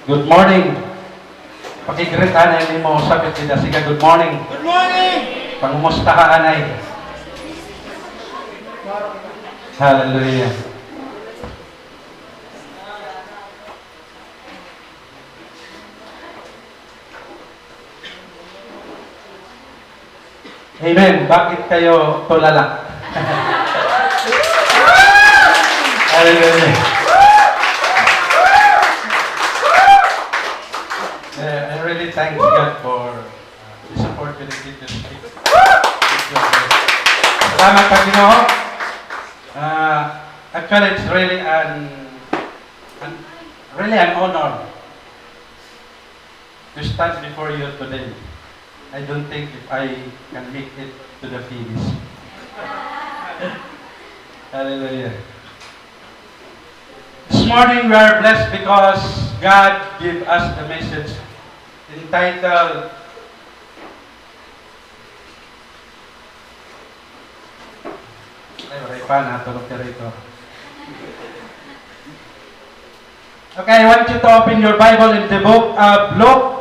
Good morning. Pakigreet anay ni mo sabit nila. Sige, good morning. Good morning! Pangumusta ka anay. Hallelujah. Amen. Bakit kayo tulala? Hallelujah. I really thank God for this opportunity to speak. Salamat Panginoon. Actually, it's really an honor to stand before you today. I don't think if I can make it to the finish. Hallelujah. This morning we are blessed because God gave us the message entitled Okay, I want you to open your Bible in the book of Luke.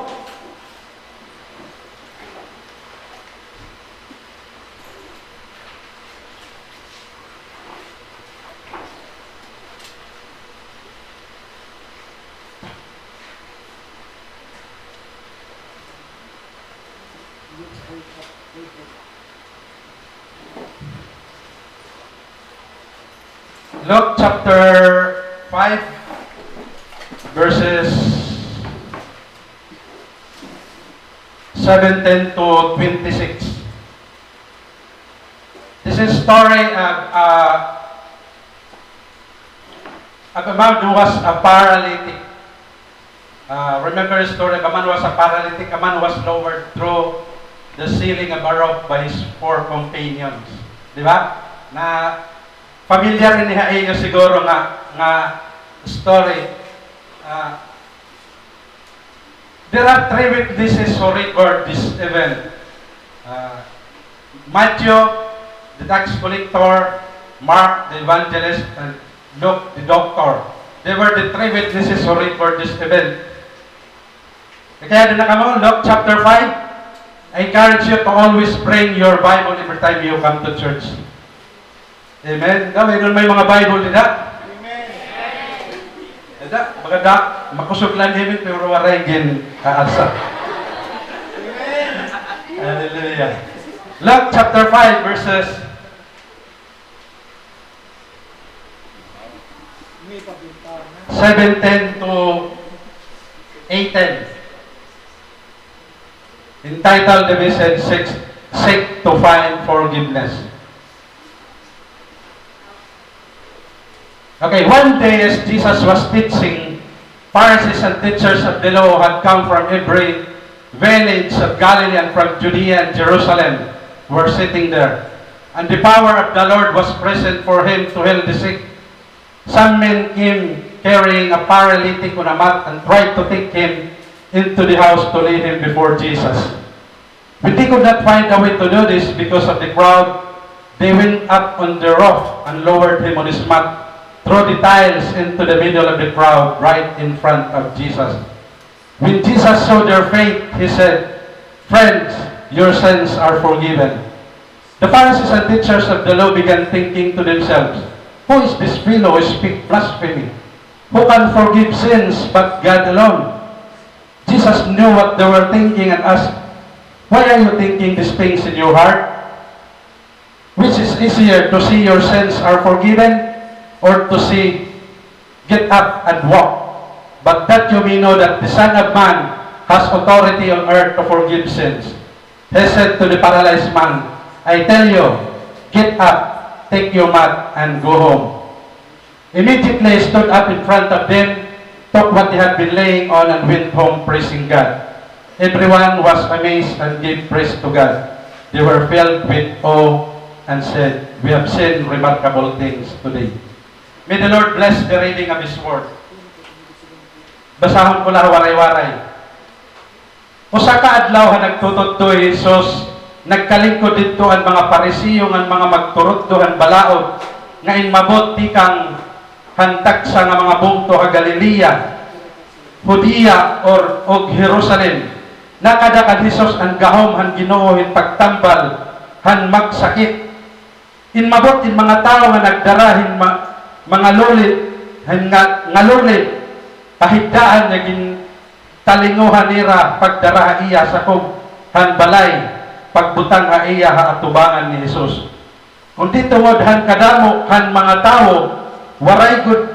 Luke chapter 5, verses 17 to 26. This is story of a man who was a paralytic. Remember the story? A man was a paralytic. A man was lowered through the ceiling of a rope by his 4 companions. Di ba? Na familiar rin niya inyo siguro nga story. There are 3 witnesses who record this event. Matthew, the tax collector, Mark, the evangelist, and Luke, the doctor. They were the 3 witnesses who record this event. Kaya din na kamo, Luke chapter 5. I encourage you to always bring your Bible every time you come to church. Amen. Mayroon may mga Bible nila. Amen. Ada, maganda, makusog lang namin pero waray gin kaasa. Amen. Hallelujah. Luke chapter 5 verses 17 to 18. Entitled the message, Seek to Find Forgiveness. Okay, one day as Jesus was teaching, Pharisees and teachers of the law had come from every village of Galilee and from Judea and Jerusalem were sitting there. And the power of the Lord was present for him to heal the sick. Some men came carrying a paralytic on a mat and tried to take him into the house to lay him before Jesus. When they could not find a way to do this because of the crowd, they went up on the roof and lowered him on his mat through the tiles into the middle of the crowd, right in front of Jesus. When Jesus saw their faith, he said, "Friends, your sins are forgiven." The Pharisees and teachers of the law began thinking to themselves, "Who is this fellow who speaks blasphemy? Who can forgive sins but God alone?" Jesus knew what they were thinking and asked, "Why are you thinking these things in your heart? Which is easier, to see your sins are forgiven, or to see, get up and walk? But that you may know that the Son of Man has authority on earth to forgive sins." He said to the paralyzed man, "I tell you, get up, take your mat, and go home." Immediately he stood up in front of them, took what he had been laying on, and went home praising God. Everyone was amazed and gave praise to God. They were filled with awe and said, "We have seen remarkable things today." May the Lord bless the reading of His Word. Basahon ko lang waray-waray. Usa ka adlaw nagtutudtoy Jesus, nagkalingkod dito ang mga Pariseo ang mga magturudto ang balaod nga inmabot ti kang hantag sa nga mga bungto ha Galilea. Judea og Jerusalem. Nakada kad Hesus ang gahom han Ginoo hin pagtambal han magsakit. In mabot in mga tao nga nagdarahin mga lulit han nga lulit kahigdaan nga gin talinguhan nira pagdara iya sa kog han balay pagbutang ha iya ha atubangan ni Hesus. Kundi tungod han kadamo han mga tao waray gud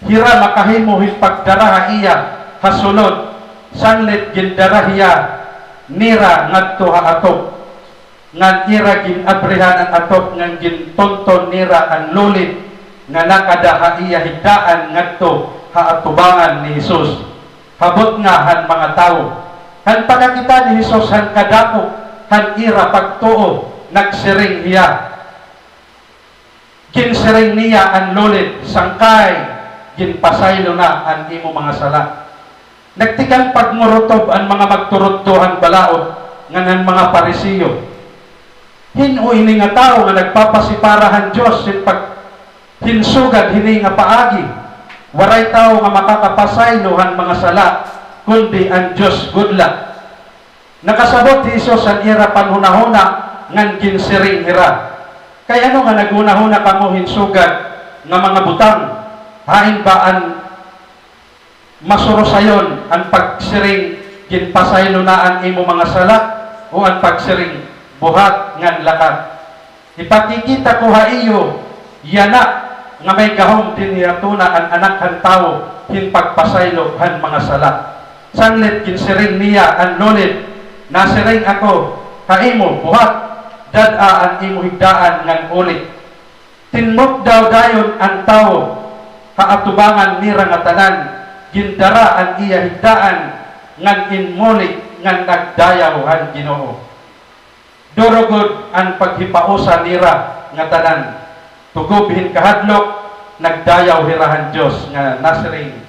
hira makahimo hin pagdara ha iya hasunod sanlit gindara hiya nira ngadto ha atop ngan ira gin abrihan ang atop ngan gin tonton nira ang lulit nga nakada ha iya higdaan ngadto ha atubangan ni Hesus. Habot nga han mga tao han pagkakita ni Hesus han kadako han ira pagtuo nagsiring hiya kinsiring niya ang lulit sangkay ginpasaylo na ang imo mga sala. Nagtikang pagmurutob ang mga magturudtohan balaod nga mga Parisiyo. Hinuy ni nga tao nga nagpapasiparahan Diyos sin pag hinsugad hini nga paagi. Waray tao nga makakapasaylohan mga sala kundi ang Diyos gudla. Nakasabot ni Hesus ang ira panhunahuna ngan ginsiring hira. Kaya ano nga nagunahuna kamo hinsugad nga mga butang hain ba ang masurosayon ang pagsiring ginpasaylo na ang imo mga sala o ang pagsiring buhat ngan lakat. Ipakikita ko ha iyo yana nga may gahom din hiratuna ang anak han tao hin pagpasaylo han mga sala. Sanlit ginsiring niya ang lulit nasiring ako ha imo buhat dada ang imo higdaan ngan ulit. Tinmok daw dayon ang tao kaatubangan nira nga tanan gindara ang iya higdaan ngan inmulik ngan nagdayaw han Ginoo. Durugod ang paghipausa nira nga tanan tugobhin kahadlok nagdayaw hirahan Dios nga nasiring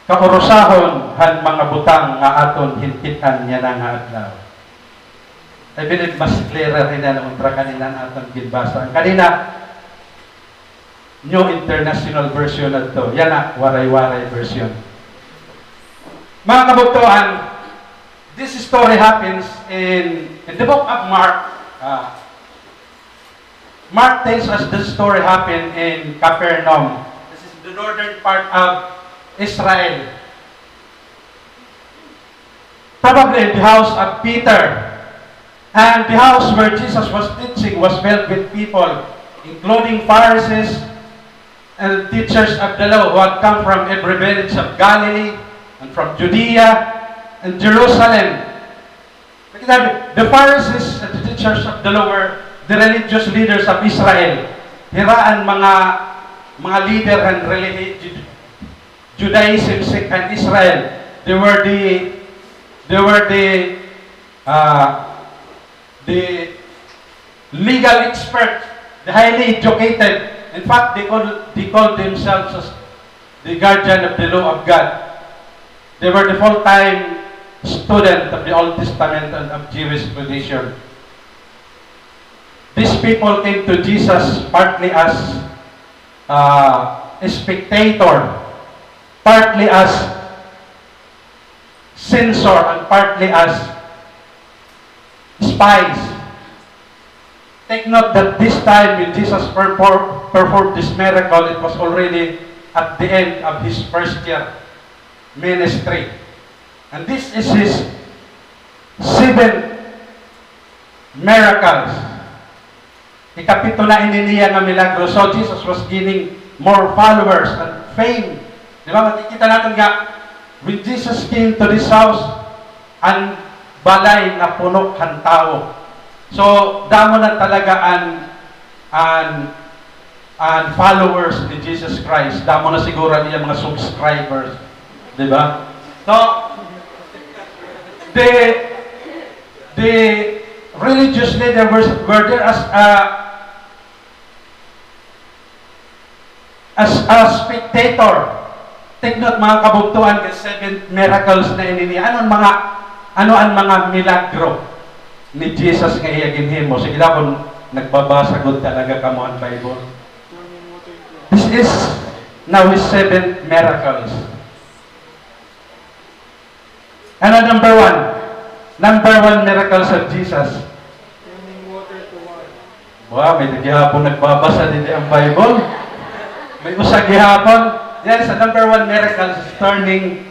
kaurusahon han mga butang nga aton hintitan niya nga adlaw. I believe mas clearer rin na untra kanina aton ginbasa. Kanina New International Version na ito. Yan na, Waray-Waray version. Mga kabugtuan, this story happens in the book of Mark. Mark tells us this story happened in Capernaum. This is the northern part of Israel. Probably in the house of Peter. And the house where Jesus was teaching was filled with people, including Pharisees and teachers of the law who had come from every village of Galilee and from Judea and Jerusalem. The Pharisees and the teachers of the law were the religious leaders of Israel. Hiraan mga leader and Judaism sect and Israel. They were the legal experts, the highly educated. In fact, they called themselves as the guardian of the law of God. They were the full-time student of the Old Testament and of Jewish tradition. These people came to Jesus partly as a spectator, partly as censor, and partly as spies. Take note that this time when Jesus performed this miracle, it was already at the end of his first year ministry. And this is his 7th miracles. Ikapito na ininiya nga milagro. So Jesus was gaining more followers and fame. Di ba? Makikita natin nga, when Jesus came to this house, ang balay na puno kan tao. So, damo na talaga ang followers ni Jesus Christ. Damo na siguro niya mga subscribers. Di ba? So, the religious leaders were there as a spectator. Take note mga kabugtuan kasi 7 miracles na ininiya. Ano ang mga milagro ni Jesus nga iyaginhimo? Sige lang kung nagbabasa ko talaga kamo ang Bible. This is now his 7th miracles. Ano number one? Number one miracles of Jesus. Turning water to wine. Wow, may naghihapon nagbabasa din ang Bible. May usag gihapon. Yes, the number one miracle is turning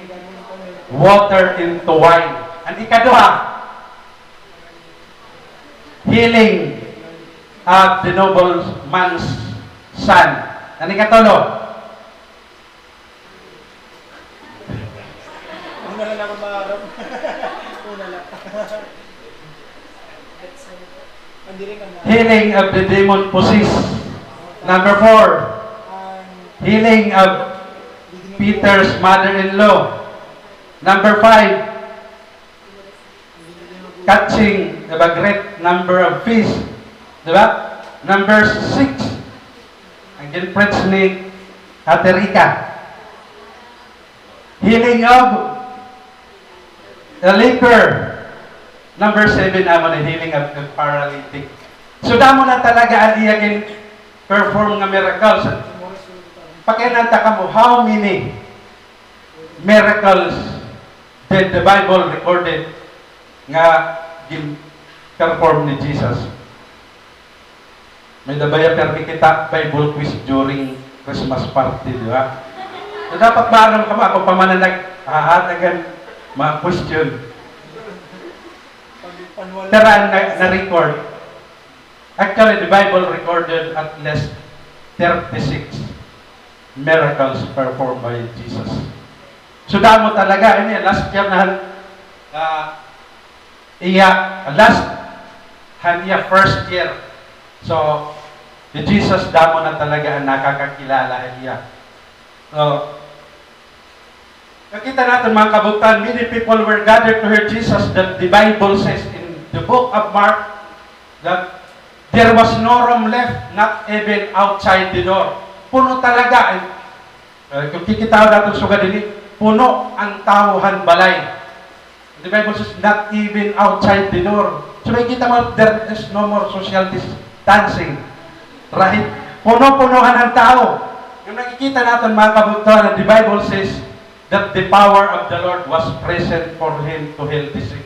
water into wine. Ang ikaduha, healing of the noble man's son. Ang ikatulo, Una lang ako maharap. Una lang. Hindi rin ka na. healing of the demon possessed. Number four, healing of Peter's mother-in-law. Number five, catching a great number of fish. Diba? Number six, ang gin-preach ni Ate Rica. Healing of the leper. Number seven naman ang healing of the paralytic. So damo na talaga ang iyagin perform nga miracles. Pakinanta ka mo, how many miracles did the Bible recorded nga perform ni Jesus? May dabaya permi kita Bible quiz during Christmas party, di ba? So, dapat maaram ka ako pamananag-ahatagan mga question. Tara na-record. Actually, the Bible recorded at least 36 miracles performed by Jesus. So damo talaga, ini last year na first year. So, si Jesus damo na talaga ang nakakakilala iya. So, nakita natin mga kabutan, many people were gathered to hear Jesus that the Bible says in the book of Mark that there was no room left, not even outside the door. Puno talaga. Kung kikitaw natin suga din, puno ang tauhan balay. The Bible says, not even outside the door. So makikita mo, there is no more social distancing. Right? Puno-punuhan ang tao. Yung nakikita natin mga kabutuan, the Bible says that the power of the Lord was present for him to heal the sick.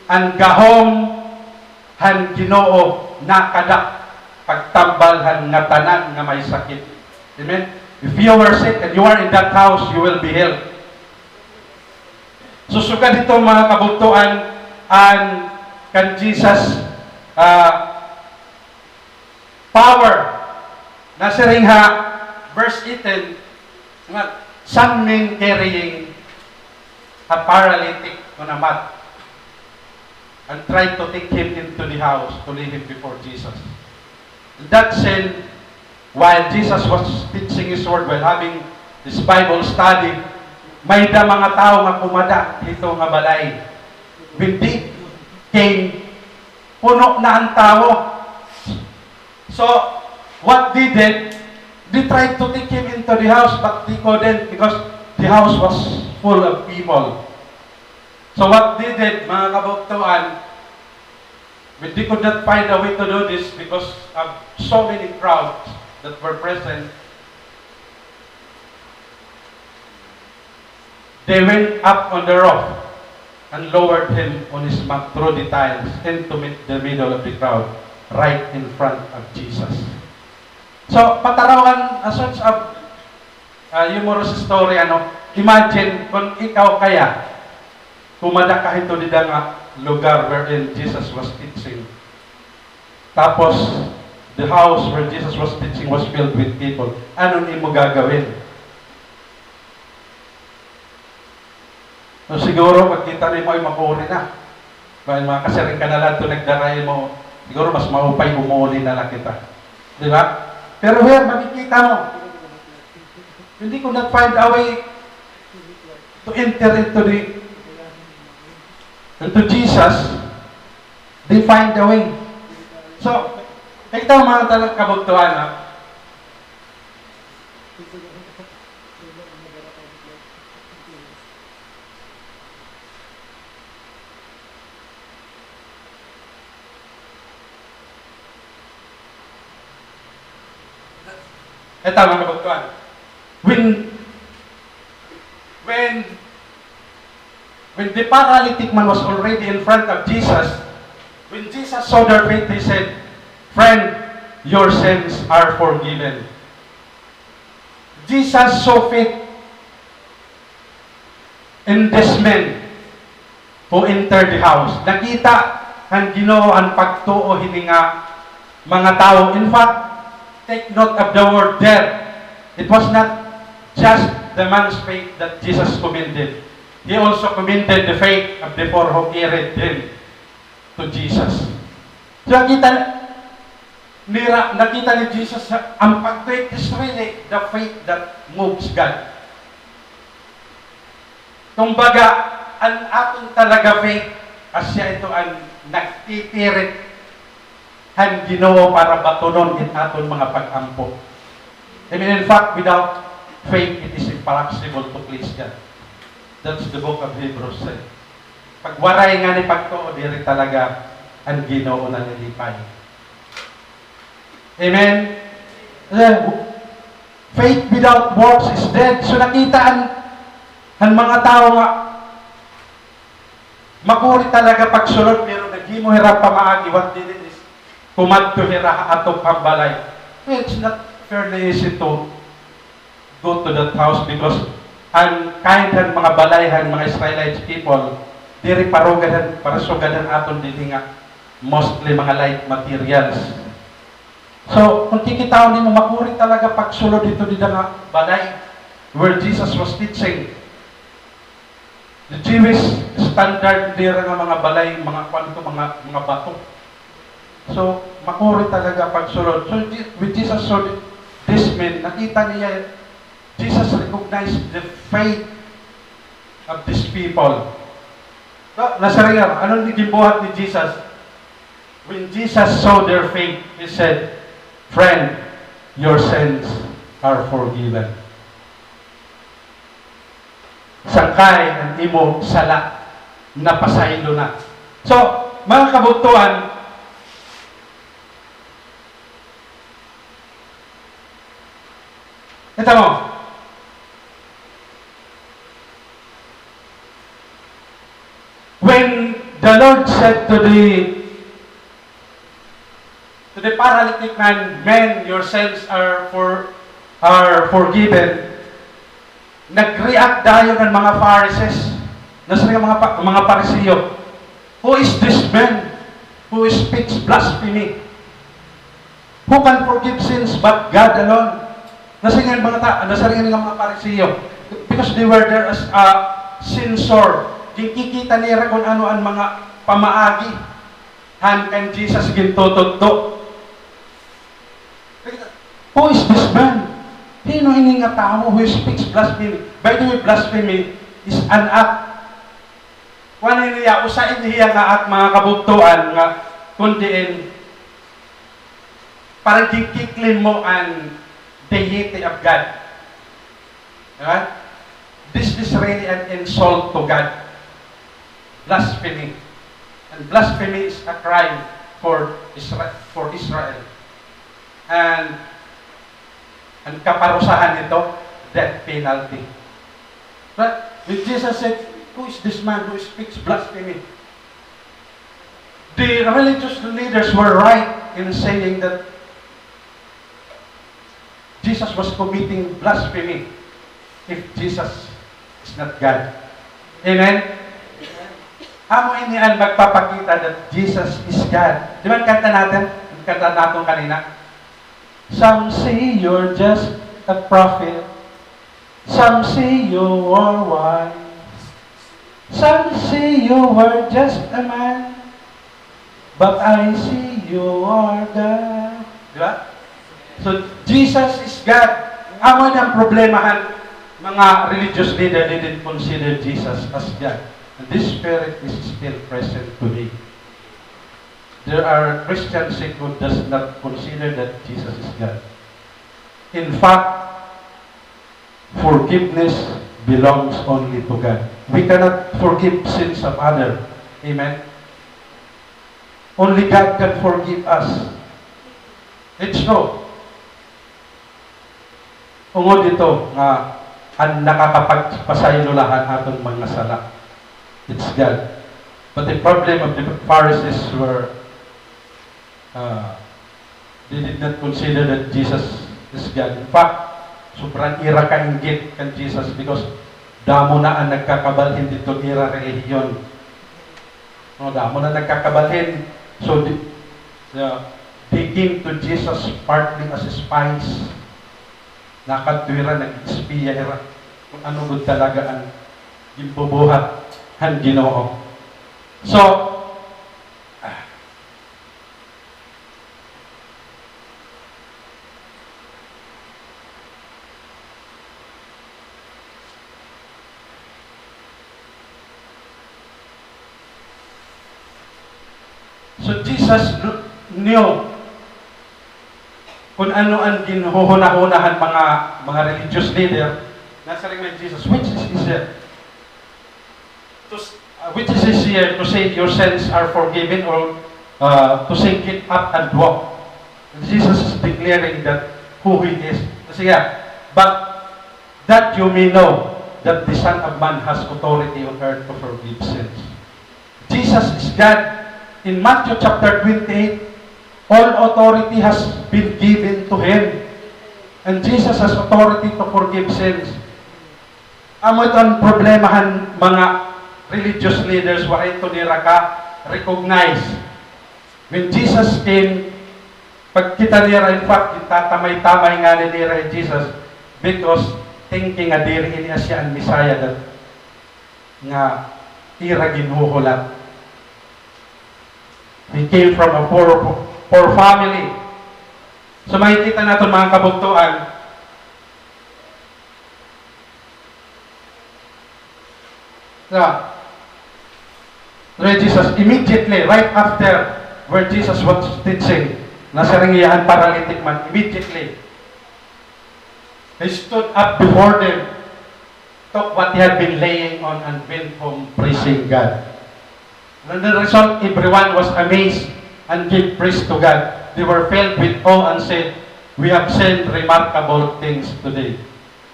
Ang gahom han Ginoo nakadak pagtambal han nga tanan nga may sakit. Amen? If you were sick and you are in that house, you will be healed. Susuga dito mga kabutuan ang kan Jesus power na siringha verse 18 some men carrying a paralytic on a mat and tried to take him into the house to lay him before Jesus. That said, while Jesus was teaching His word, while having this Bible study, may da mga tao nga pumada dito nga balay. When they came, puno na ang tao. So, what they did, they tried to take him into the house, but they couldn't because the house was full of people. So what they did, mga kabuktuan, when they could not find a way to do this because of so many crowds that were present, they went up on the roof and lowered him on his mat through the tiles into the middle of the crowd, right in front of Jesus. So, patarawan, as such of humorous story, imagine kung ikaw kaya, kumada ka ito di nga lugar wherein Jesus was teaching. Tapos, the house where Jesus was teaching was filled with people. Anong imo gagawin? So, siguro, pagkita rin mo ay mapuri na. Dahil mga kasiring ka na lang ito nagdaray mo, siguro mas maupay umuli na lang kita. Di ba? Pero here, makikita mo, hindi ko not find a way to enter into Jesus, they find a way. So, ito mga talagang kabugtuan, ha? Ito mga kabugtuan. When When the paralytic man was already in front of Jesus, when Jesus saw their faith, he said, "Friend, your sins are forgiven." Jesus saw faith in this man who entered the house. Nakita ang Ginoo ang pagtuo hininga mga tao. In fact, take note of the word there. It was not just the man's faith that Jesus commended. He also commended the faith of the four who carried him to Jesus. So nakita ni Jesus ang pag-faith is really the faith that moves God. Kumbaga, ang ating talaga faith, asya ito ang nagtitirit ang Ginoo para batunon in aton mga pag-ampo. I mean, in fact, without faith, it is impossible to please God. That's the book of Hebrews say. Pagwaray nga ni pagtuo, diri talaga ang Ginoo na nilipay. Amen? Faith without works is dead. So nakita ang mga tao nga makuri talaga pagsulod pero naghimo hirap pa maagi what did it is kumadto hira atop ang balay. It's not fairly easy to go to that house because ang kind ng mga balayhan, mga Israelite people, diri parugadan, parasugadan aton dili nga mostly mga light materials. So, kung kikitaw nimo makuri talaga pagsulod dito di nga balay where Jesus was teaching. The Jewish standard dira nga mga balay, mga kwanto, mga bato. So, makuri talaga pagsulod. So, when Jesus saw this man, nakita niya, Jesus recognized the faith of these people. So, nasariya, anong gibuhat ni Jesus? When Jesus saw their faith, He said, "Friend, your sins are forgiven." Sangkay ang imo sala, napasaylo na. So, mga kabugtuan, ito mo, when the Lord said to the paralytic man, "Men, your sins are forgiven," nag-react dayon ng mga Pharisees, nasa mga Parisiyo. Who is this man who speaks blasphemy? Who can forgive sins but God alone? Nasa nga mga Parisiyo. Because they were there as a censor. Kikita nila kung ano ang mga pamaagi kan Jesus gintutugto. Who is this man? Sino ini nga tao who speaks blasphemy? By the way, blasphemy is an act. Kung niya, usain niya nga at mga kabugtuan nga kundiin parang kikiklin mo ang deity of God. Diba? This is really an insult to God. Blasphemy. And blasphemy is a crime for Israel. And ang kaparusahan nito, death penalty. But when Jesus said, "Who is this man who speaks blasphemy?" The religious leaders were right in saying that Jesus was committing blasphemy if Jesus is not God. Amen? Amo ini ang magpapakita that Jesus is God. Di ba kanta natin? Kanta natin kanina. Some say you're just a prophet. Some say you are wise. Some say you were just a man. But I see you are God. Diba? So, Jesus is God. Amo ng problemahan, mga religious leader didn't consider Jesus as God. And this spirit is still present today. There are Christians who does not consider that Jesus is God. In fact, forgiveness belongs only to God. We cannot forgive sins of others. Amen? Only God can forgive us. It's true. Ungod dito nga ang nakakapagpasaylo lahat atong mga sala. It's God. But the problem of the Pharisees were, they did not consider that Jesus is God. In fact, sobrang ira kainggit kan Jesus because damo na ang nagkakabalhin dito ira relihiyon. No, damo na nagkakabalhin. So, they came to Jesus partly as spies. Nakadwira, nag-espiya ira. Kung ano gud talaga ang gimbubuhat ang Ginoo. So, Jesus knew kung ano ang ginuhuna-hunahan mga religious leader. Nasa rin ng Jesus, which is easier? Which is easier to say your sins are forgiven or to say get up and walk? And Jesus is declaring that who He is. Kasi but that you may know that the Son of Man has authority on earth to forgive sins. Jesus is God. In Matthew chapter 28, all authority has been given to Him. And Jesus has authority to forgive sins. Amo ito ang problemahan mga religious leaders, wa ito nira ka recognize. When Jesus came, pag kita nira, in fact, tatamay-tamay nga nira Jesus because thinking nga diri niya siya ang Messiah that nga ira ginuhulat. He came from a poor family. So makikita natin mga kabugtuan, Jesus immediately, right after where Jesus was teaching, nasa ringiyahan paralytic man, immediately, He stood up before them, took what He had been laying on and went home praising God. And the result, everyone was amazed and gave praise to God. They were filled with awe and said, "We have seen remarkable things today."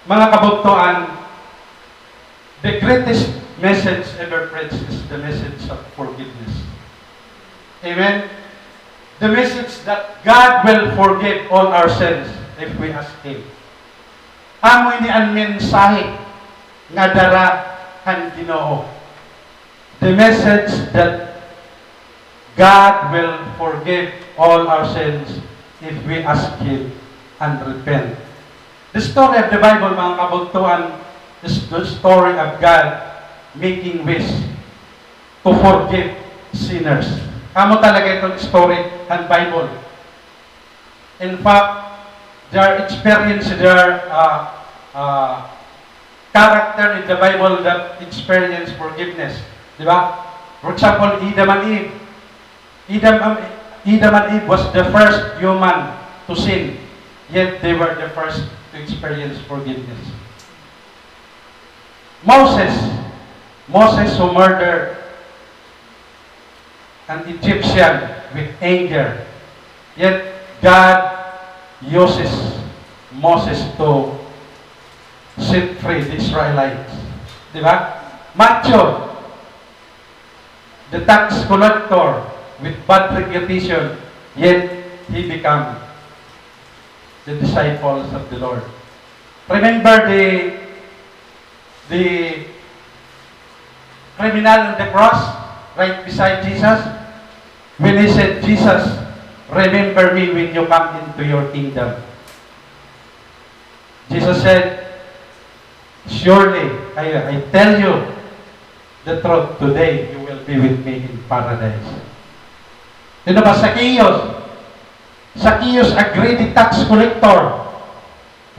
Mga kabugtuan, the greatest message ever preached is the message of forgiveness. Amen? The message that God will forgive all our sins if we ask Him. Amo ini ang mensahe nga dara kan Ginoo. The message that God will forgive all our sins if we ask Him and repent. The story of the Bible, mga kabugtuan, is the story of God making ways to forgive sinners. Kamo talaga itong story ng Bible. In fact, their experience, their character in the Bible that experience forgiveness. Diba? For example, Adam and Eve. Adam and Eve was the first human to sin, yet they were the first to experience forgiveness. Moses who murdered an Egyptian with anger, yet God uses Moses to set free the Israelites. Diba? Matthew, the tax collector with bad reputation, yet he became the disciples of the Lord. Remember the criminal on the cross, right beside Jesus? When he said, "Jesus, remember me when you come into your kingdom." Jesus said, "Surely, I tell you the truth, today you will be with me in paradise." Sino ba? Zacchaeus, a greedy tax collector,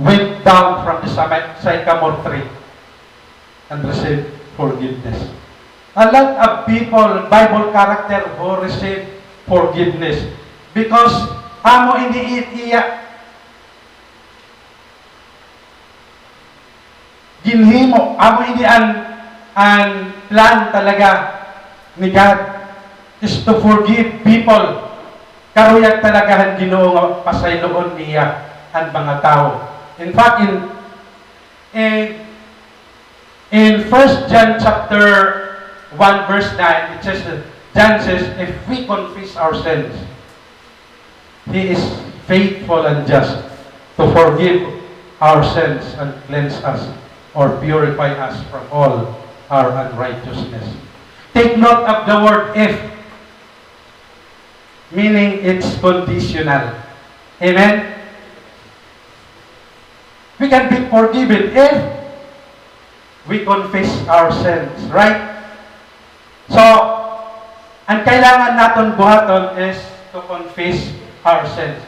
went down from the sycamore tree and received forgiveness. A lot of people, Bible character, who receive forgiveness because amo iniit iya ginhimo, amo ini ang plan talaga ni God is to forgive people. Karuyag talaga ang Ginoo nga pasayloon niya ang mga tao. In fact, in 1 John chapter 1 verse 9, it says that John says, if we confess our sins, He is faithful and just to forgive our sins and cleanse us or purify us from all our unrighteousness. Take note of the word if, meaning it's conditional. Amen? We can be forgiven if we confess our sins, right? So, ang kailangan natin buhaton is to confess our sins.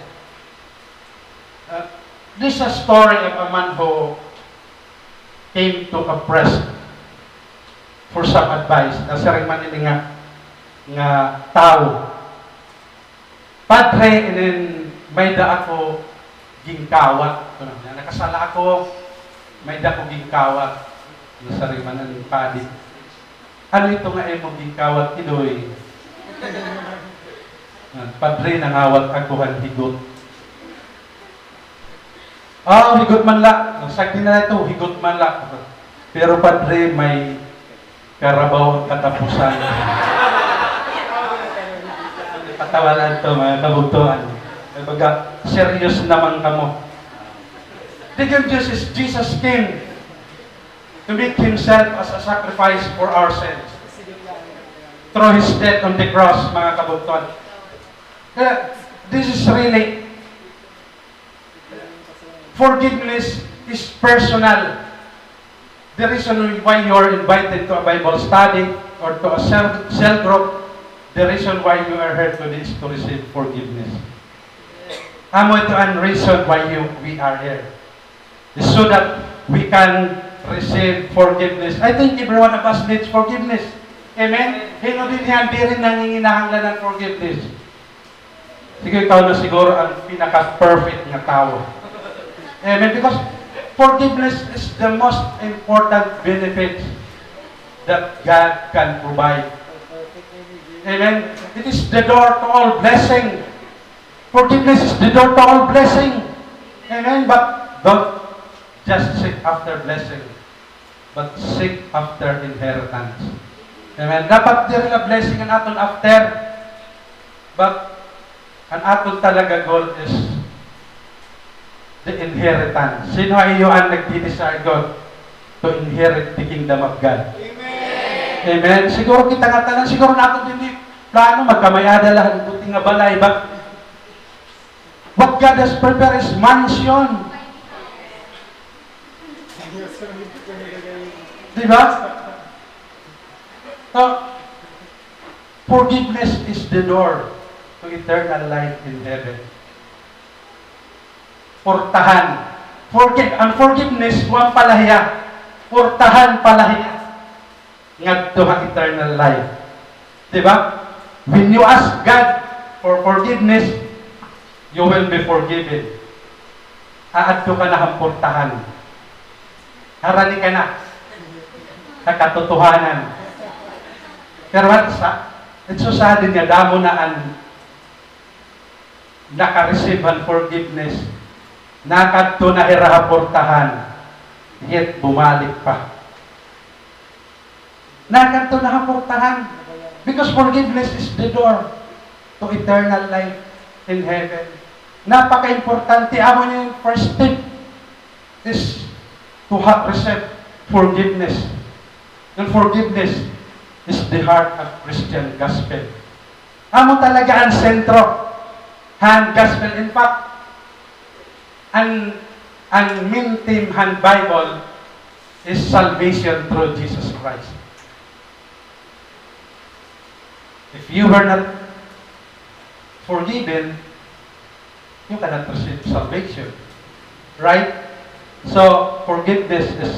This is a story of a man who came to a priest for some advice. Nasa rin man ini nga tao. Padre, may da ako gingkawat. Nakasala ako, may da ko gingkawat. Nasa rin man ang padi. Ano ito nga mo gingkawat, Idoy? Padre, nangawat ako ang higot. Higot man la. Sagdi na ito, higot man la. Pero Padre, may karabaw ang katapusan. Patawalan to, mga kabutuan. Baga, serious naman kamo. The good news is Jesus came to make Himself as a sacrifice for our sins. Through His death on the cross, mga kabutuan. This is really, forgiveness is personal. The reason why you are invited to a Bible study or to a cell group, the reason why you are here today is to receive forgiveness. Amo ito ang reason why we are here. It's so that we can receive forgiveness. I think every one of us needs forgiveness. Amen? Hino din yan, di rin nanginginahanglan ng forgiveness. Sige, ikaw na siguro ang pinaka-perfect na tao. Amen? Because forgiveness is the most important benefit that God can provide. Amen? It is the door to all blessing. Forgiveness is the door to all blessing. Amen? But don't just seek after blessing, but seek after inheritance. Amen? Dapat din na blessing ang aton after, but ang aton talaga goal is the inheritance. Sino ay iyo ang nagdi-desire God to inherit the kingdom of God? Amen. Amen. Siguro kita nga tanan, siguro nato din plano magkamayada lang buti nga balay, but what God has prepared is mansion. Diba? So, forgiveness is the door to eternal life in heaven. Portahan. Unforgiveness, huwag palahiya. Portahan palahiya. Ngadto ang eternal life. Diba? When you ask God for forgiveness, you will be forgiven. Aadto ka na ang portahan. Harani ka na. Nakatotohanan. Pero it's so sad niya, damo na ang naka-receive ang forgiveness. Nakadto na irahaportahan. Yet bumalik pa. Nakadto na haportahan. Because forgiveness is the door to eternal life in heaven. Napaka-importante. Amo niya yung first step is to receive forgiveness. And forgiveness is the heart of Christian gospel. Amo talaga ang sentro. Han gospel. In fact, ang main theme han Bible is salvation through Jesus Christ. If you were not forgiven, you cannot receive salvation. Right? So, forgiveness is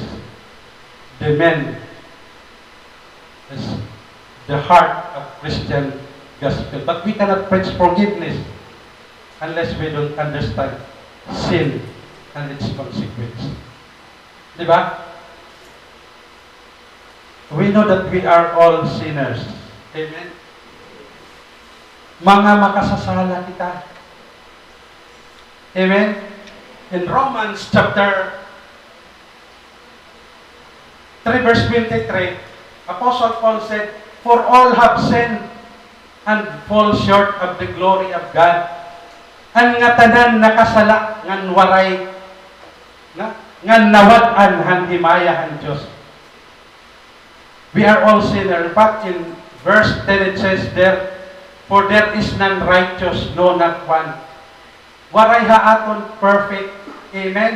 the main, is the heart of Christian gospel. But we cannot preach forgiveness unless we don't understand sin and its consequence. Diba? We know that we are all sinners. Amen? Mga makasasala kita. Amen? In Romans chapter 3 verse 23, Apostle Paul said, "For all have sinned and fall short of the glory of God." Ang nga tanan nakasala ngan waray ngan nawad-an han himaya han Dios. We are all sinners. But in verse 10 it says there, "For there is none righteous, no not one." Waray haaton perfect. Amen.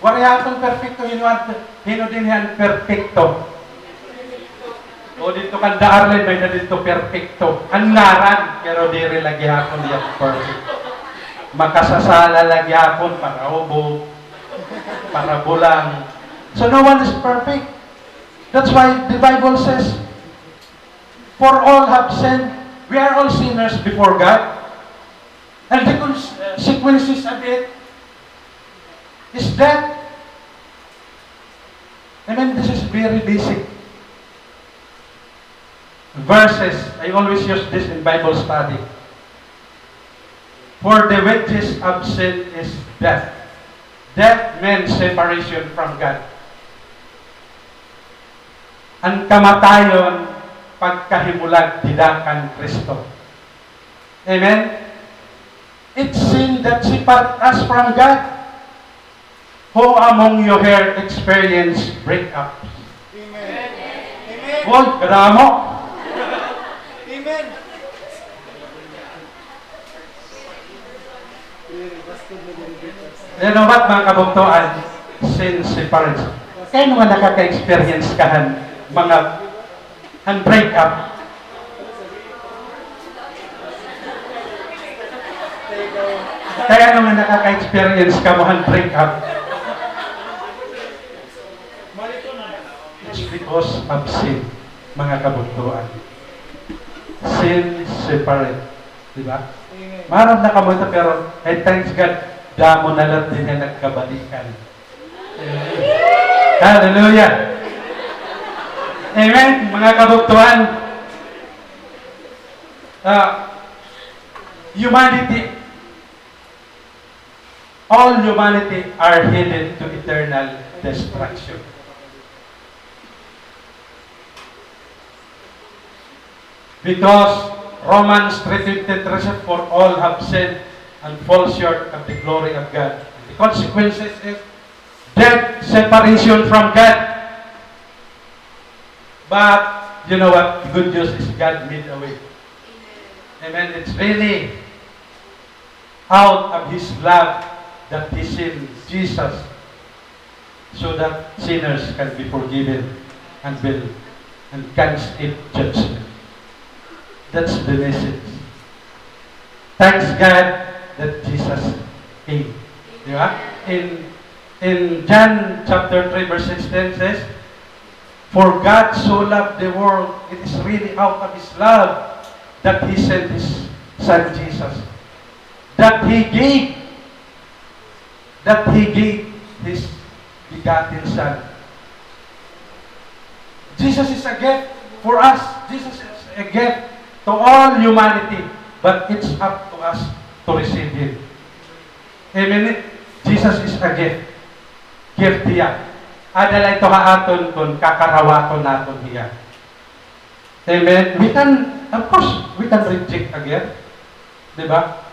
Waray haaton perfecto, hino din yan perfecto. O dito kanda Arlen, may na dito perfecto. Ang ngaran, pero diri lagi hapon yan perfect. Makasasala lagi hapon para ubo, para bulang. So no one is perfect. That's why the Bible says, "For all have sinned." We are all sinners before God. And the consequences of it is death. I mean, this is very basic verses. I always use this in Bible study. For the wages of sin is death. Death means separation from God. Ang kamatayon, pagkahimulag didakan Kristo. Amen? It's sin that separates us from God. Who among you here experience breakups? Amen. Amen. Hoy, kadamo. Amen. You know what, mga kabuktuan? Sin separates. Kaya naman nakaka-experience kahan mga breakup. Kaya naman nakaka-experience ka mo breakup. It's because of sin, mga kabuktuan. Sin separate. Diba? Marap na kamunta pero thanks God, damo na lang din na nagkabalikan. Hallelujah! Amen, mga kabuktuan. All humanity are headed to eternal destruction. Because Romans 3:23 says, "For all have sinned and fall short of the glory of God." The consequences is death, separation from God. But you know what? The good news is God made a way. Amen. It's really out of His love that He sent Jesus so that sinners can be forgiven and can escape judgment. That's the message. Thanks God that Jesus came. Di ba? In John chapter 3 verse 16 says, "For God so loved the world," it is really out of His love that He sent His Son Jesus. That He gave His begotten Son. Jesus is a gift for us. Jesus is a gift to all humanity, but it's up to us to receive Him. Amen? Jesus is a gift. Gift niya. Adala ito haaton kung kakarawaton natin niya. Amen? Of course, we can reject again. Diba?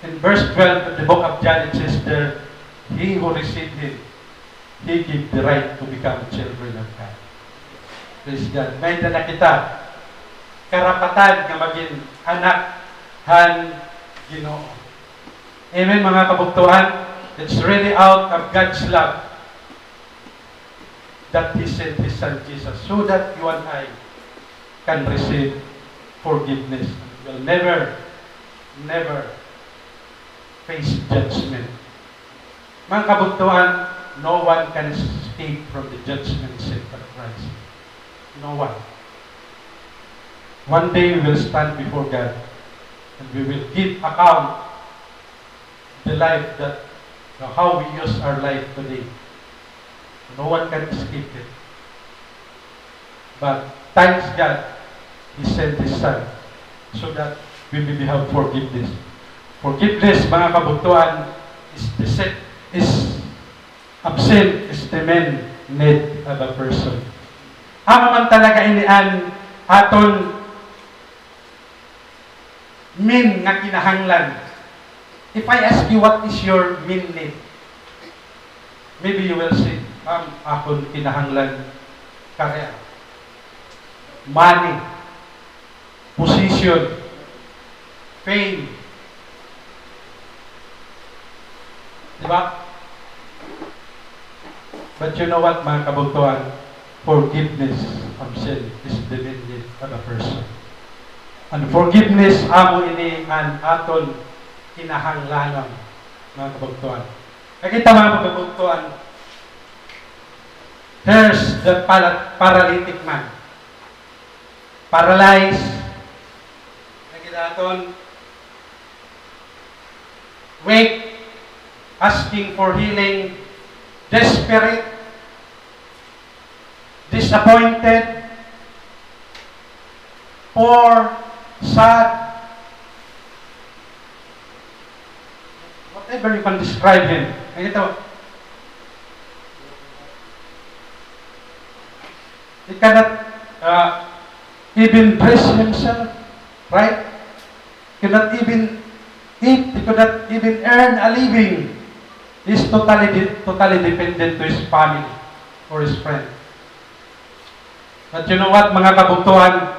In verse 12 of the book of John, it says there, "He who received Him, He gave the right to become children of God." Praise God. May dala kita karapatan na maging anak han Ginoo. Amen, mga kabuktuhan. It's really out of God's love that He sent His Son Jesus so that you and I can receive forgiveness. We'll never face judgment. Mga kabuktuhan, no one can escape from the judgment seat of Christ. No one. One day we will stand before God and we will give account the life that how we use our life today. No one can escape it. But thanks God, He sent His Son so that we may have forgiveness. Forgiveness, mga kabuktuan, is the sin, is absent, is the main need of a person. Amo man talaga inian aton min nga kinahanglan. If I ask you what is your main need, maybe you will say, akon kinahanglan career, money, position, fame. Diba? But you know what, mga kabugtuan? Forgiveness of sin is the main need of a person. And forgiveness, amo ini ang aton kinahanglanon, mga kabugtuan. Nakita mga kabugtuan, here's the paralytic man. Paralyzed. Nakita aton, weak, asking for healing, desperate, disappointed, poor, sad, whatever you can describe him. Ito, he cannot even dress himself, right? Cannot even eat, he could not even earn a living. He's totally dependent to his family or his friend. But you know what, mga kabugtuan?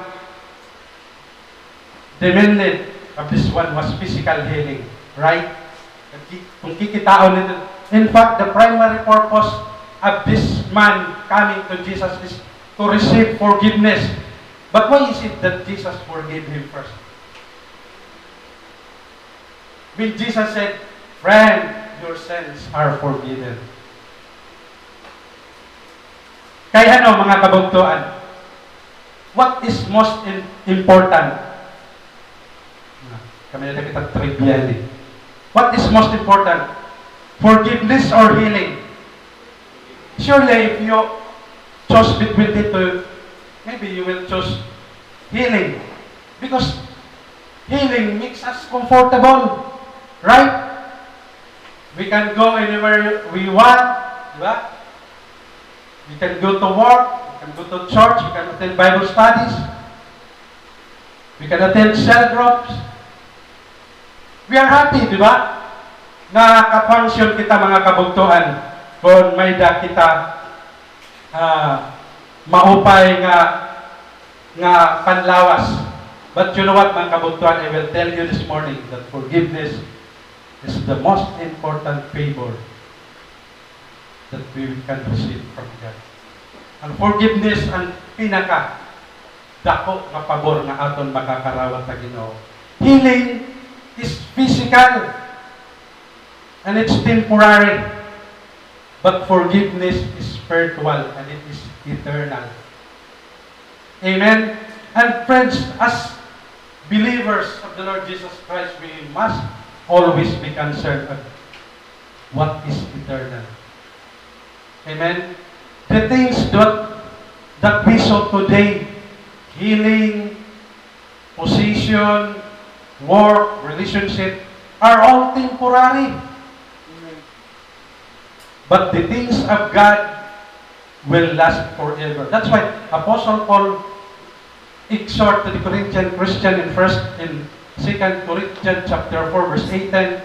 The main need of this one was physical healing, right? Kung kikitaon nito. In fact, the primary purpose of this man coming to Jesus is to receive forgiveness. But why is it that Jesus forgave him first? When Jesus said, "Friend, your sins are forgiven." Kaya ano, mga kabugtuan? What is most important? Kami na kita trivia din. What is most important? Forgiveness or healing? Surely, if you choose between the two, maybe you will choose healing. Because healing makes us comfortable. Right? We can go anywhere we want. Diba? We can go to work. We can go to church. We can attend Bible studies. We can attend cell groups. We are happy, di ba? Nakaka-function kita mga kabugtuan kung may da kita maupay nga panlawas. But you know what, mga kabugtuan, I will tell you this morning that forgiveness is the most important favor that we can receive from God. Ang forgiveness ang pinaka dako nga pabor nga aton makakarawat sa Ginoo. Healing is physical and it's temporary, but forgiveness is spiritual and it is eternal. Amen? And friends, as believers of the Lord Jesus Christ, we must always be concerned of what is eternal. Amen? The things that we saw today, healing, position, work, relationship, are all temporary. Amen. But the things of God will last forever. That's why Apostle Paul exhort to the Corinthian Christian in 2 Corinthians chapter 4, verse 18,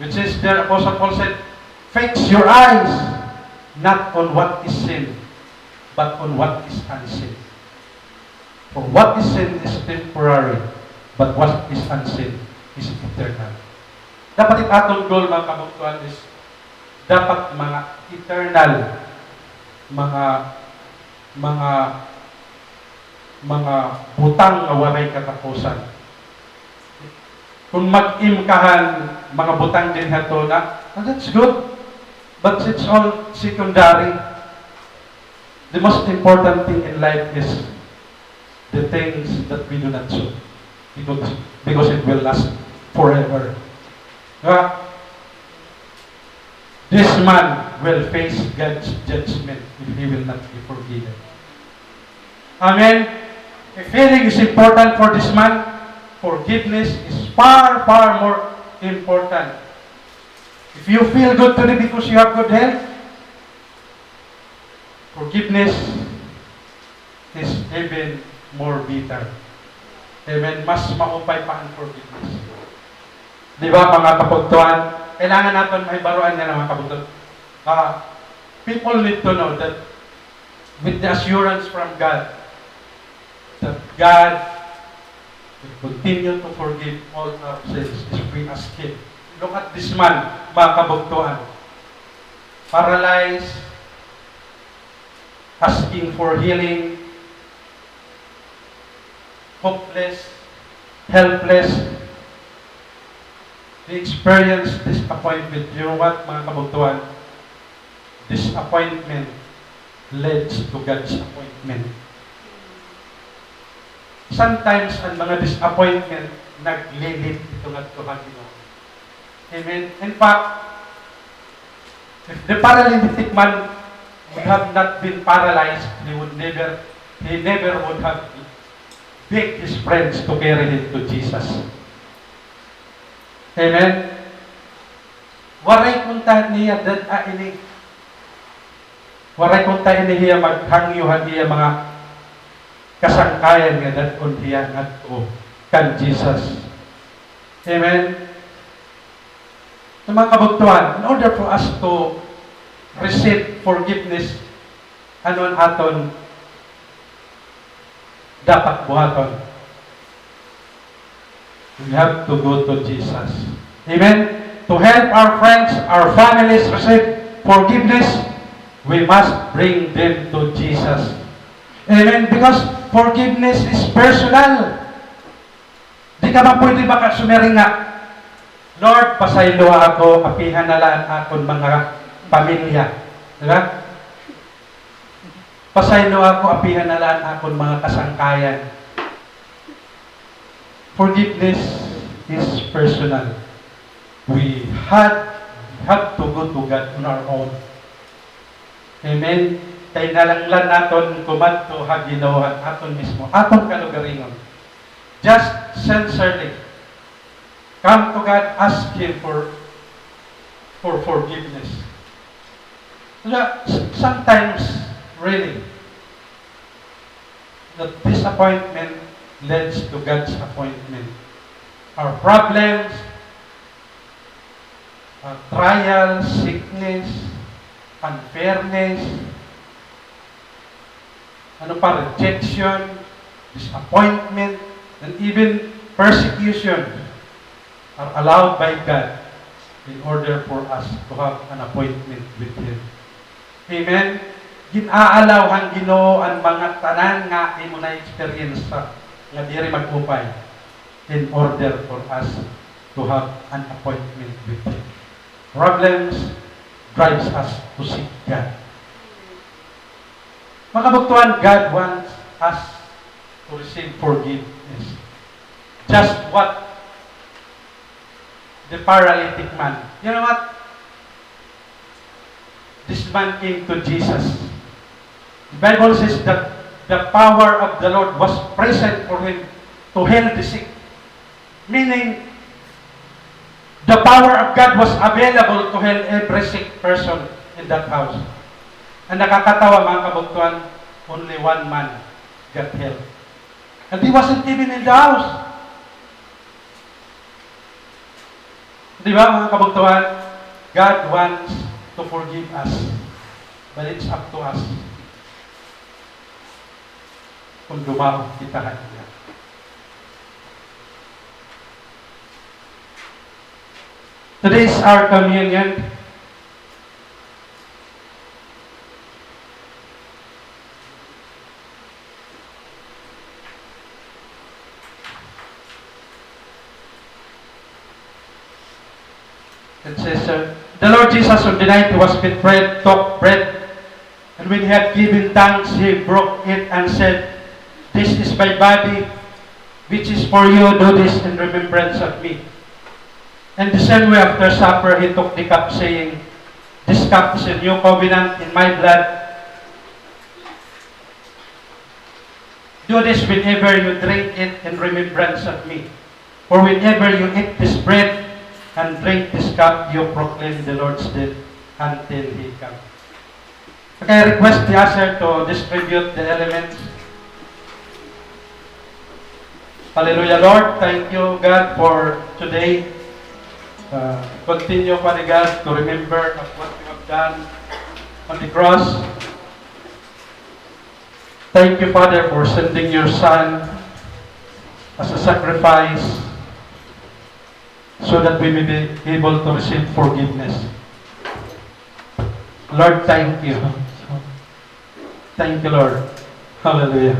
which is there, Apostle Paul said, "Fix your eyes not on what is seen, but on what is unseen. For what is seen is temporary, but what is unseen is eternal." Dapat itong goal, mga kabugtuan, is dapat mga eternal, mga butang nga waray katapusan. Kung mag-imkahan mga butang din hato na, that's good. But it's all secondary. The most important thing in life is the things that we do not do. Because it will last forever. This man will face God's judgment if he will not be forgiven. Amen? If healing is important for this man, forgiveness is far, far more important. If you feel good today because you have good health, Forgiveness is even more bitter. Amen. Mas maupay pa ang forgiveness. Di ba, mga kapugtuan? Kailangan natin may baruan niya ng mga kapugtuan. People need to know that with the assurance from God, that God will continue to forgive all our sins if we ask Him. Look at this man, mga kabugtuan. Paralyzed, asking for healing, hopeless, helpless. They experience disappointment. You know what, mga kabugtuan? Disappointment leads to God's appointment. Sometimes, ang mga disappointment naglilid ito nga ito Ginoo. Amen? In fact, if the paralytic man would have not been paralyzed, he never would have begged his friends to carry him to Jesus. Amen? Waray kunta niya ini. Waray kunta niya maghangyuhan niya mga kasangkayan nga dadon niya ngadto kan Jesus. Amen? Sa mga kabugtuan, in order for us to receive forgiveness, ano ang aton dapat buhaton? We have to go to Jesus. Amen? To help our friends, our families receive forgiveness, we must bring them to Jesus. Amen? Because forgiveness is personal. Di ka ba pwede baka sumering nga, Lord, pasaylo ako, apihan na lang akong mga pamilya. Diba? Pasaylo ako, apihan na lang akong mga kasangkayan. Forgiveness is personal. We have to go to God on our own. Amen? Kaya nalanglan natin kumanto ha ginawa aton mismo. Aton kalugaringon. Just sincerely come to God, ask Him for forgiveness. Sometimes, really, the disappointment leads to God's appointment. Our problems, trials, sickness, unfairness, rejection, disappointment, and even persecution are allowed by God in order for us to have an appointment with Him. Amen? Ginaalaw ang Ginoo ang mga tanan nga imo na experience sa nga diri magupay in order for us to have an appointment with Him. Problems drives us to seek God. Mga kabugtuan, God wants us to receive forgiveness. Just what the paralytic man. You know what? This man came to Jesus. The Bible says that the power of the Lord was present for him to heal the sick. Meaning, the power of God was available to heal every sick person in that house. Ang nakakatawa mga kabugtuan, only one man got healed. And he wasn't even in the house. Di ba mga kabugtuan? God wants to forgive us. But it's up to us kung dumaw kita kanya. Today is our communion. It says, the Lord Jesus on the night he was betrayed took bread, and when he had given thanks, he broke it and said, "This is my body, which is for you. Do this in remembrance of me." And the same way after supper, he took the cup, saying, "This cup is a new covenant in my blood. Do this whenever you drink it in remembrance of me. For whenever you eat this bread and drink this cup, you proclaim the Lord's death until He comes." Okay, I request the usher to distribute the elements. Hallelujah, Lord. Thank you, God, for today. Continue, Father God, to remember of what you have done on the cross. Thank you, Father, for sending your Son as a sacrifice so that we may be able to receive forgiveness. Lord, thank you. Thank you, Lord. Hallelujah.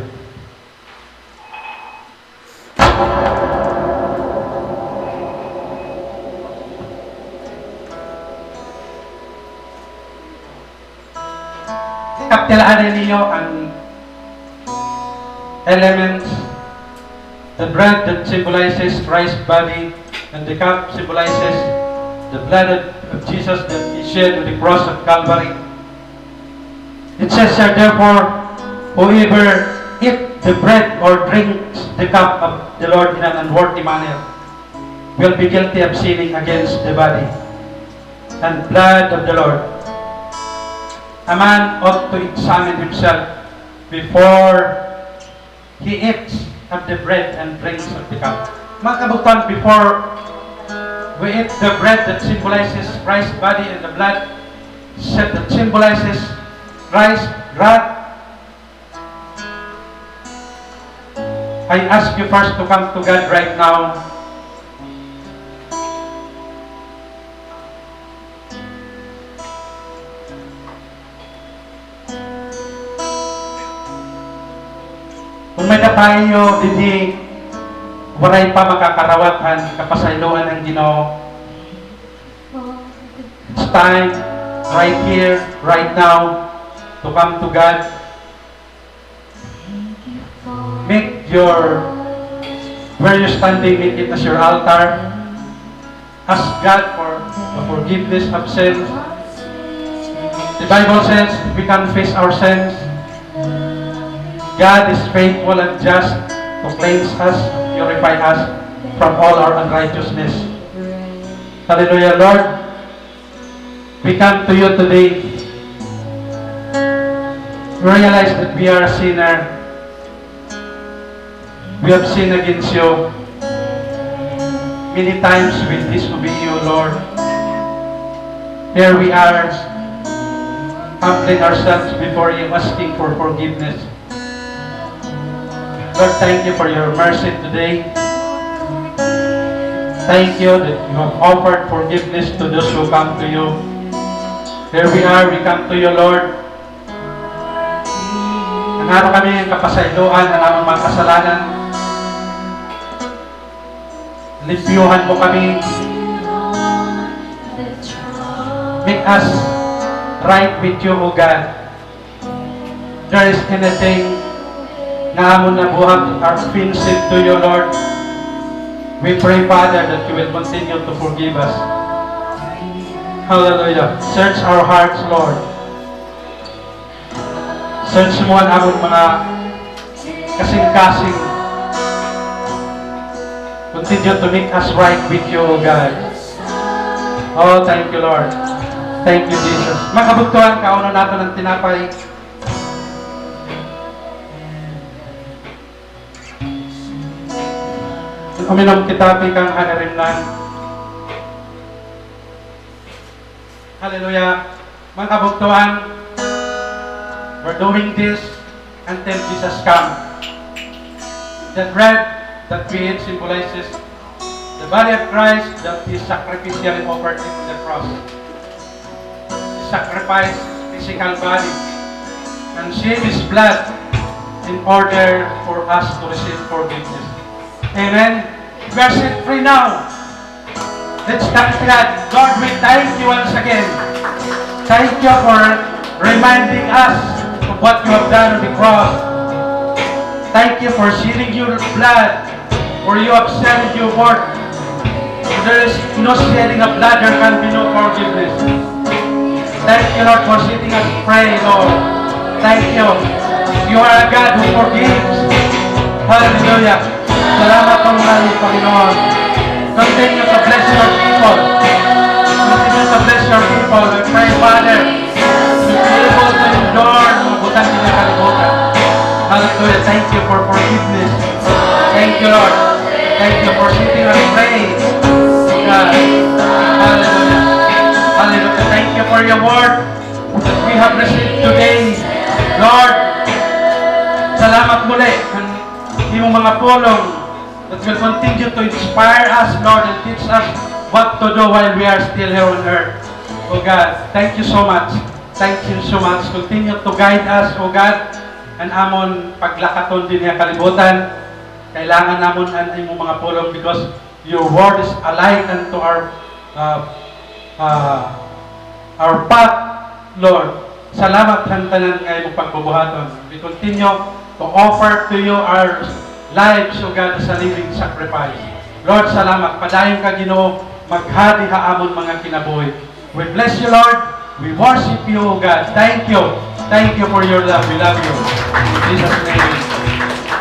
Kaptilaanin ninyo ang elements. The bread that symbolizes Christ's body, and the cup symbolizes the blood of Jesus that He shed on the cross of Calvary. It says here, therefore, whoever eat the bread or drinks the cup of the Lord in an unworthy manner will be guilty of sinning against the body and blood of the Lord. A man ought to examine himself before he eats of the bread and drinks of the cup. Mga kabutan, before we eat the bread that symbolizes Christ's body and the blood that symbolizes Christ's blood, I ask you first to come to God right now. Kung may napayo, hindi waray pa makakarawatan kapasayloan ng Ginoo. It's time, right here, right now, to come to God. Make where you're standing, make it as your altar. Ask God for the forgiveness of sins. The Bible says, if we confess our sins, God is faithful and just to cleanse us, purify us from all our unrighteousness. Hallelujah, Lord. We come to you today. We realize that we are a sinner. We have sinned against you. Many times we disobey you, Lord. Here we are, humbling ourselves before you, asking for forgiveness. Lord, thank you for your mercy today. Thank you that you have offered forgiveness to those who come to you. Here we are, we come to you, Lord. Nanaro kami ang kapasayloan ng aming mga kasalanan. Limpyuhan mo kami. Make us right with you, O God. There is anything na amon na buhat are offensive to you, Lord. We pray, Father, that you will continue to forgive us. Hallelujah. Search our hearts, Lord. Search mo ang amon mga kasing-kasing. Continue to make us right with you, O God. Oh, thank you, Lord. Thank you, Jesus. Makabugtuhan, kauno nato ng tinapay. Uminom kita, pikang hanarimnan. Hallelujah. Mga kabugtuhan, we're doing this until Jesus comes. The bread that we eat symbolizes the body of Christ that is sacrificially offered in the cross. He sacrificed His physical body and shed His blood in order for us to receive forgiveness. Amen. We are set free now. Let's thank God. Lord, we thank you once again. Thank you for reminding us of what you have done on the cross. Thank you for shedding your blood, for you have shed your word. If there is no shedding of blood, there can be no forgiveness. Thank you, Lord, for setting us free, Lord. Thank you. You are a God who forgives. Hallelujah. Salamat po maraming Panginoon. Continue to bless your people. Continue to bless your people. We pray, Father, to be able to Thank you for forgiveness. Thank you, Lord. Thank you for sitting and praying. Oh God. Hallelujah. Hallelujah. Thank you for your word that we have received today. Lord, salamat muli ang iyong mga pulong that will continue to inspire us, Lord, and teach us what to do while we are still here on earth. Oh God, thank you so much. Thank you so much. Continue to guide us, oh God, and amon paglakaton din niya kalibutan. Kailangan namon ang imong mga pulong because your word is a light unto our path, Lord. Salamat hantanan nga imong pagbubuhaton. We continue to offer to you our lives, O God, as a living sacrifice. Lord, salamat. Padayon ka, Ginoo, maghadi haamon mga kinabuhi. We bless you, Lord. We worship you, O God. Thank you. Thank you for your love. We love you. In Jesus' name.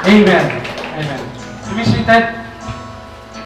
Amen. Amen. To be seated.